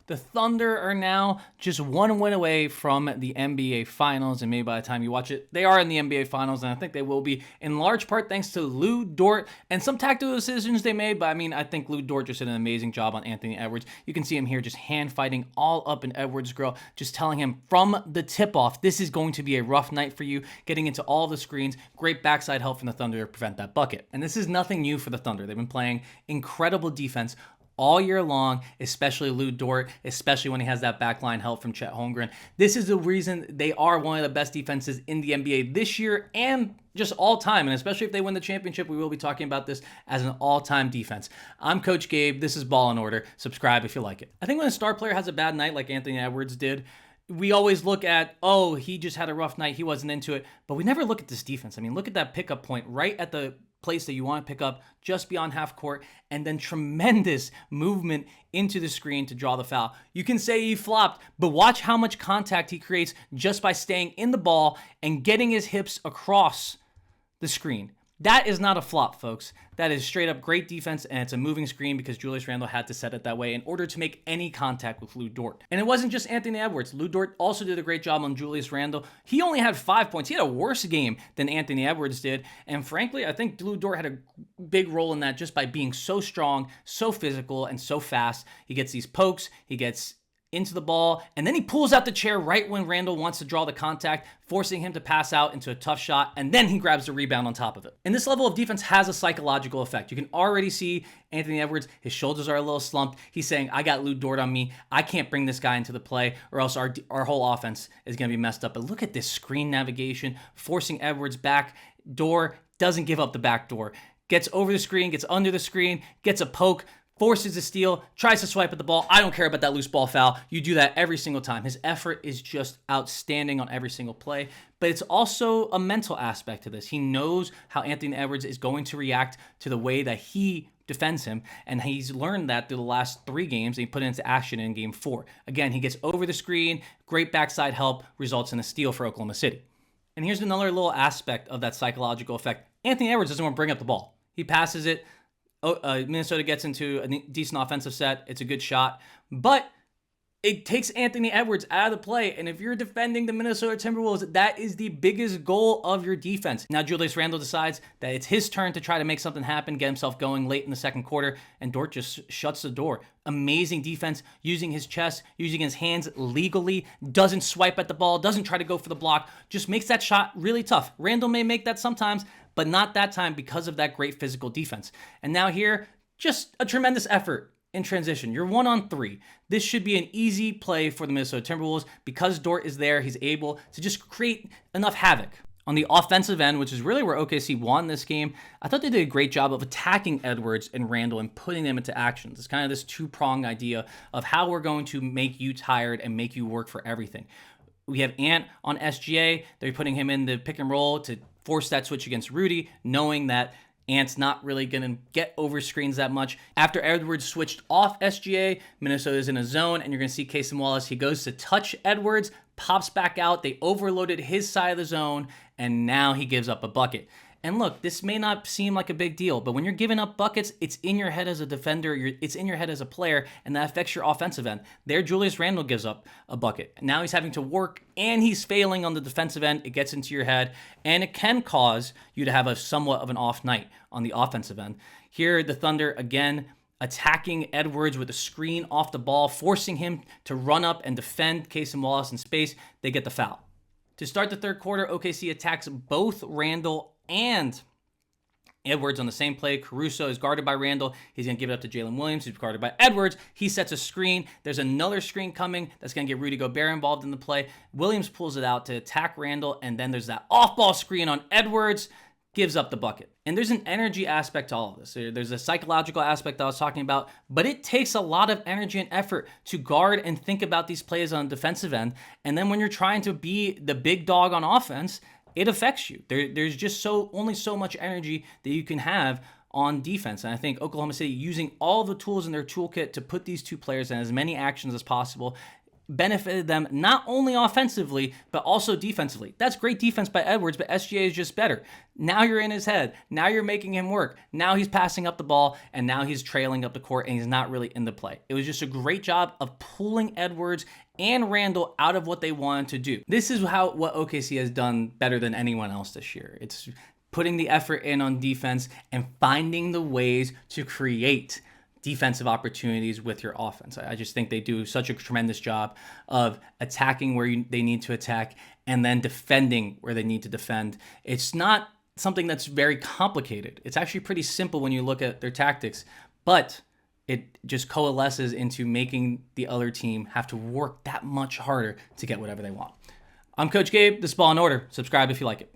The Thunder are now just one win away from the NBA Finals, and maybe by the time you watch it, they are in the NBA Finals, and I think they will be in large part thanks to Lou Dort and some tactical decisions they made, but I think Lou Dort just did an amazing job on Anthony Edwards. You can see him here just hand-fighting all up in Edwards' grill, just telling him from the tip-off, this is going to be a rough night for you, getting into all the screens, great backside help from the Thunder to prevent that bucket. And this is nothing new for the Thunder. They've been playing incredible defense all year long, especially Lou Dort, especially when he has that backline help from Chet Holmgren. This is the reason they are one of the best defenses in the NBA this year and just all time, and especially if they win the championship, we will be talking about this as an all-time defense. I'm Coach Gabe. This is Ball in Order. Subscribe if you like it. I think when a star player has a bad night like Anthony Edwards did, we always look at, oh, he just had a rough night, he wasn't into it, but we never look at this defense. Look at that pickup point right at the place that you want to pick up just beyond half court, and then tremendous movement into the screen to draw the foul. You can say he flopped, but watch how much contact he creates just by staying in the ball and getting his hips across the screen. That is not a flop, folks. That is straight up great defense, and it's a moving screen because Julius Randle had to set it that way in order to make any contact with Lou Dort. And it wasn't just Anthony Edwards. Lou Dort also did a great job on Julius Randle. He only had 5 points. He had a worse game than Anthony Edwards did. And frankly, I think Lou Dort had a big role in that just by being so strong, so physical, and so fast. He gets these pokes, he gets into the ball, and then he pulls out the chair right when Randle wants to draw the contact, forcing him to pass out into a tough shot, and then he grabs the rebound on top of it. And this level of defense has a psychological effect. You can already see Anthony Edwards, his shoulders are a little slumped. He's saying, I got Lou Dort on me. I can't bring this guy into the play, or else our whole offense is going to be messed up. But look at this screen navigation, forcing Edwards back. Door doesn't give up the back door. Gets over the screen, gets under the screen, gets a poke, forces a steal, tries to swipe at the ball. I don't care about that loose ball foul. You do that every single time. His effort is just outstanding on every single play. But it's also a mental aspect to this. He knows how Anthony Edwards is going to react to the way that he defends him, and he's learned that through the last 3 games, and he put it into action in game 4. Again, he gets over the screen, great backside help, results in a steal for Oklahoma City. And here's another little aspect of that psychological effect. Anthony Edwards doesn't want to bring up the ball. He passes it. Minnesota gets into a decent offensive set. It's a good shot, but it takes Anthony Edwards out of the play. And if you're defending the Minnesota Timberwolves, that is the biggest goal of your defense. Now Julius Randle decides that it's his turn to try to make something happen, get himself going late in the second quarter, and Dort just shuts the door. Amazing defense, using his chest, using his hands legally, doesn't swipe at the ball, doesn't try to go for the block, just makes that shot really tough. Randle may make that sometimes, but not that time because of that great physical defense. And now here, just a tremendous effort in transition. You're 1-on-3. This should be an easy play for the Minnesota Timberwolves. Because Dort is there, he's able to just create enough havoc. On the offensive end, which is really where OKC won this game, I thought they did a great job of attacking Edwards and Randle and putting them into actions. It's kind of this two-pronged idea of how we're going to make you tired and make you work for everything. We have Ant on SGA. They're putting him in the pick and roll to force that switch against Rudy, knowing that Ant's not really going to get over screens that much. After Edwards switched off SGA, Minnesota's in a zone, and you're going to see Casey Wallace. He goes to touch Edwards, pops back out. They overloaded his side of the zone, and now he gives up a bucket. And look, this may not seem like a big deal, but when you're giving up buckets, it's in your head as a defender, it's in your head as a player, and that affects your offensive end. There, Julius Randle gives up a bucket. Now he's having to work, and he's failing on the defensive end. It gets into your head, and it can cause you to have a somewhat of an off night on the offensive end. Here, the Thunder, again, attacking Edwards with a screen off the ball, forcing him to run up and defend Casey Wallace in space. They get the foul. To start the third quarter, OKC attacks both Randle and Edwards on the same play. Caruso is guarded by Randle. He's going to give it up to Jalen Williams, who's guarded by Edwards. He sets a screen. There's another screen coming that's going to get Rudy Gobert involved in the play. Williams pulls it out to attack Randle, and then there's that off-ball screen on Edwards, gives up the bucket. And there's an energy aspect to all of this. There's a psychological aspect I was talking about, but it takes a lot of energy and effort to guard and think about these plays on the defensive end. And then when you're trying to be the big dog on offense, it affects you. There's just only so much energy that you can have on defense. And I think Oklahoma City, using all the tools in their toolkit to put these two players in as many actions as possible, benefited them not only offensively, but also defensively. That's great defense by Edwards, but SGA is just better. Now you're in his head. Now you're making him work. Now he's passing up the ball, and now he's trailing up the court, and he's not really in the play. It was just a great job of pulling Edwards and Randle out of what they wanted to do. This is what OKC has done better than anyone else this year. It's putting the effort in on defense and finding the ways to create defensive opportunities with your offense. I just think they do such a tremendous job of attacking where they need to attack and then defending where they need to defend. It's not something that's very complicated. It's actually pretty simple when you look at their tactics, but it just coalesces into making the other team have to work that much harder to get whatever they want. I'm Coach Gabe. This is Ball in Order. Subscribe if you like it.